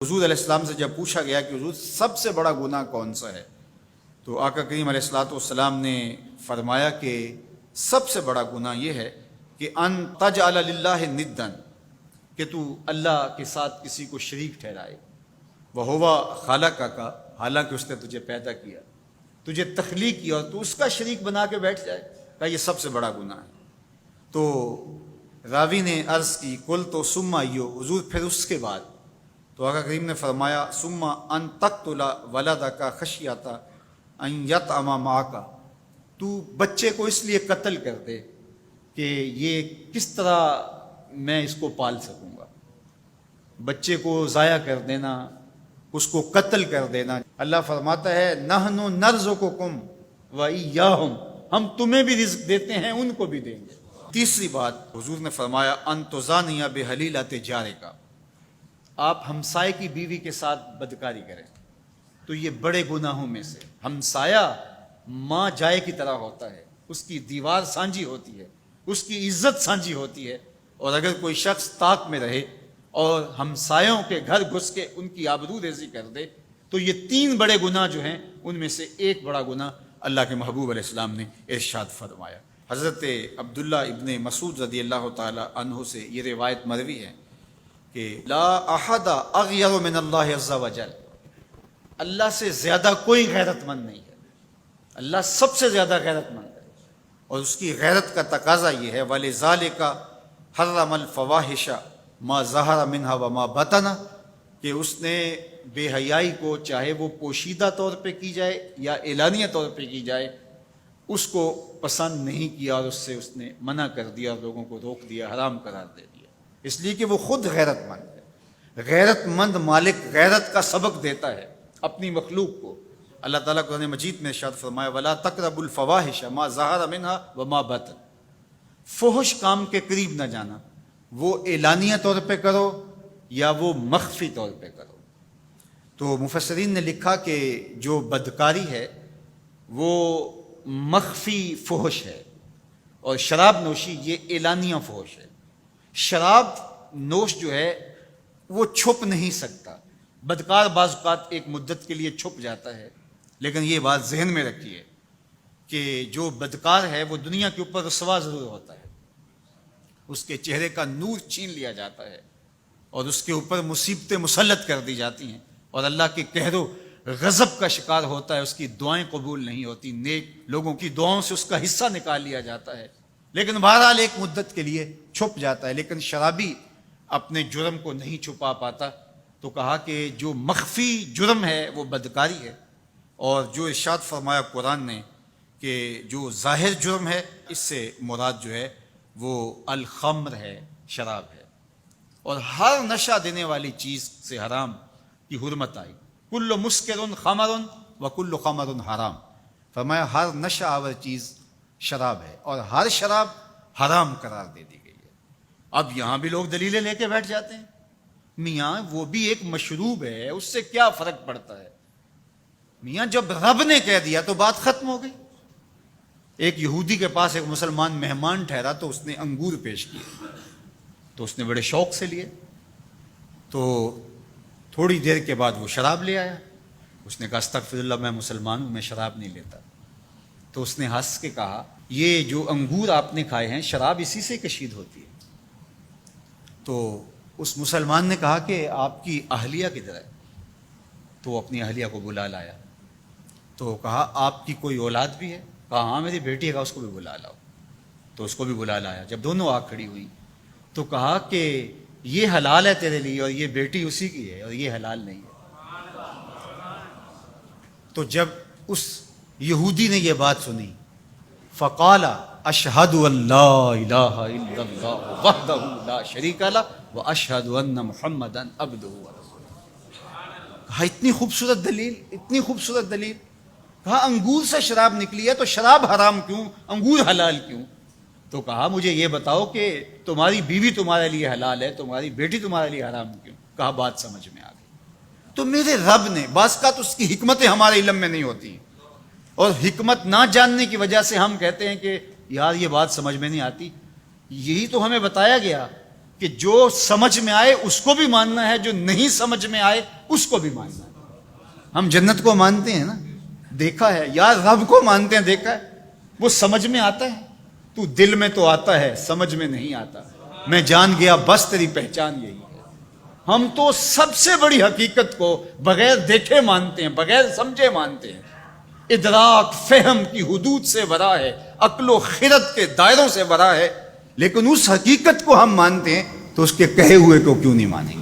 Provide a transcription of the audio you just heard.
حضور علیہ السلام سے جب پوچھا گیا کہ حضور سب سے بڑا گناہ کون سا ہے، تو آقا کریم علیہ الصلوۃ والسلام نے فرمایا کہ سب سے بڑا گناہ یہ ہے کہ ان تجعل للہ ندا، کہ تو اللہ کے ساتھ کسی کو شریک ٹھہرائے، وہو خلقک، حالانکہ اس نے تجھے پیدا کیا، تجھے تخلیق کیا اور تو اس کا شریک بنا کے بیٹھ جائے، کہ یہ سب سے بڑا گناہ ہے۔ تو راوی نے عرض کی کل تو ثم ایو، حضور پھر اس کے بعد؟ تو آقا کریم نے فرمایا ثم ان تقتل ولدک خشیۃ ان یطعم معک، تو بچے کو اس لیے قتل کر دے کہ یہ کس طرح میں اس کو پال سکوں گا، بچے کو ضائع کر دینا، اس کو قتل کر دینا۔ اللہ فرماتا ہے نحن نرزقکم وایاہم، ہم تمہیں بھی رزق دیتے ہیں ان کو بھی دیں گے۔ تیسری بات حضور نے فرمایا ان تزانی بحلیلۃ جارک، آپ ہمسائے کی بیوی کے ساتھ بدکاری کریں، تو یہ بڑے گناہوں میں سے۔ ہمسایہ ماں جائے کی طرح ہوتا ہے، اس کی دیوار سانجھی ہوتی ہے، اس کی عزت سانجھی ہوتی ہے، اور اگر کوئی شخص طاق میں رہے اور ہمسایوں کے گھر گھس کے ان کی آبرو ریزی کر دے، تو یہ تین بڑے گناہ جو ہیں ان میں سے ایک بڑا گناہ اللہ کے محبوب علیہ السلام نے ارشاد فرمایا۔ حضرت عبداللہ ابن مسعود رضی اللہ تعالی عنہ سے یہ روایت مروی ہے کہ لا احد اغیر من اللہ عز وجل، اللہ سے زیادہ کوئی غیرت مند نہیں ہے، اللہ سب سے زیادہ غیرت مند ہے، اور اس کی غیرت کا تقاضا یہ ہے وَلِذَالِكَ حَرَّمَ الْفَوَاحِشَ مَا ظَهَرَ مِنْهَا وَمَا بَطَنَ، کہ اس نے بے حیائی کو چاہے وہ پوشیدہ طور پہ کی جائے یا اعلانیہ طور پہ کی جائے اس کو پسند نہیں کیا، اور اس نے منع کر دیا، لوگوں کو روک دیا، حرام قرار دے دیا، اس لیے کہ وہ خود غیرت مند ہے۔ غیرت مند مالک غیرت کا سبق دیتا ہے اپنی مخلوق کو۔ اللہ تعالیٰ قرآن مجید میں ارشاد فرمایا وَلَا تَقْرَبُوا الْفَوَاحِشَ مَا ظَهَرَ مِنْهَا وَمَا بَطَنَ، فحش کام کے قریب نہ جانا، وہ اعلانیہ طور پہ کرو یا وہ مخفی طور پہ کرو۔ تو مفسرین نے لکھا کہ جو بدکاری ہے وہ مخفی فحش ہے، اور شراب نوشی یہ اعلانیہ فحش ہے۔ شراب نوش جو ہے وہ چھپ نہیں سکتا، بدکار بعض اوقات ایک مدت کے لیے چھپ جاتا ہے، لیکن یہ بات ذہن میں رکھیے کہ جو بدکار ہے وہ دنیا کے اوپر رسوا ضرور ہوتا ہے، اس کے چہرے کا نور چھین لیا جاتا ہے، اور اس کے اوپر مصیبتیں مسلط کر دی جاتی ہیں، اور اللہ کے قہر و غضب کا شکار ہوتا ہے، اس کی دعائیں قبول نہیں ہوتی، نیک لوگوں کی دعاؤں سے اس کا حصہ نکال لیا جاتا ہے، لیکن بہرحال ایک مدت کے لیے چھپ جاتا ہے۔ لیکن شرابی اپنے جرم کو نہیں چھپا پاتا، تو کہا کہ جو مخفی جرم ہے وہ بدکاری ہے، اور جو ارشاد فرمایا قرآن نے کہ جو ظاہر جرم ہے اس سے مراد جو ہے وہ الخمر ہے، شراب ہے، اور ہر نشہ دینے والی چیز سے حرام کی حرمت آئی۔ کل مسکر خمر وکل خمر حرام، فرمایا ہر نشہ آور چیز شراب ہے، اور ہر شراب حرام قرار دے دی گئی ہے۔ اب یہاں بھی لوگ دلیلیں لے کے بیٹھ جاتے ہیں، میاں وہ بھی ایک مشروب ہے، اس سے کیا فرق پڑتا ہے؟ میاں جب رب نے کہہ دیا تو بات ختم ہو گئی۔ ایک یہودی کے پاس ایک مسلمان مہمان ٹھہرا تو اس نے انگور پیش کیے، تو اس نے بڑے شوق سے لیے، تو تھوڑی دیر کے بعد وہ شراب لے آیا۔ اس نے کہا استغفر اللہ، میں مسلمان ہوں، میں شراب نہیں لیتا۔ تو اس نے ہنس کے کہا یہ جو انگور آپ نے کھائے ہیں شراب اسی سے کشید ہوتی ہے۔ تو اس مسلمان نے کہا کہ آپ کی اہلیہ کدھر ہے؟ تو وہ اپنی اہلیہ کو بلا لایا، تو کہا آپ کی کوئی اولاد بھی ہے؟ کہا ہاں میری بیٹی ہے، اس کو بھی بلا لاؤ۔ تو اس کو بھی بلا لایا۔ جب دونوں آ کھڑی ہوئی تو کہا کہ یہ حلال ہے تیرے لیے، اور یہ بیٹی اسی کی ہے، اور یہ حلال نہیں ہے۔ تو جب اس یہودی نے یہ بات سنی فقال اشہد ان لا الہ الا اللہ وحدہ لا شریک لہ واشہد ان محمدا عبدہ ورسولہ۔ کہا اتنی خوبصورت دلیل، اتنی خوبصورت دلیل۔ کہا انگور سے شراب نکلی ہے تو شراب حرام کیوں، انگور حلال کیوں؟ تو کہا مجھے یہ بتاؤ کہ تمہاری بیوی تمہارے لیے حلال ہے، تمہاری بیٹی تمہارے لیے حرام کیوں؟ کہا بات سمجھ میں آ گئی۔ تو میرے رب نے بعض کا تو اس کی حکمتیں ہمارے علم میں نہیں ہوتی، اور حکمت نہ جاننے کی وجہ سے ہم کہتے ہیں کہ یار یہ بات سمجھ میں نہیں آتی۔ یہی تو ہمیں بتایا گیا کہ جو سمجھ میں آئے اس کو بھی ماننا ہے، جو نہیں سمجھ میں آئے اس کو بھی ماننا ہے۔ ہم جنت کو مانتے ہیں نا، دیکھا ہے، یا رب کو مانتے ہیں، دیکھا ہے، وہ سمجھ میں آتا ہے، تو دل میں تو آتا ہے، سمجھ میں نہیں آتا۔ میں جان گیا بس تیری پہچان یہی ہے۔ ہم تو سب سے بڑی حقیقت کو بغیر دیکھے مانتے ہیں، بغیر سمجھے مانتے ہیں۔ ادراک فہم کی حدود سے ورا ہے، عقل و خرد کے دائروں سے ورا ہے، لیکن اس حقیقت کو ہم مانتے ہیں تو اس کے کہے ہوئے کو کیوں نہیں مانیں گے؟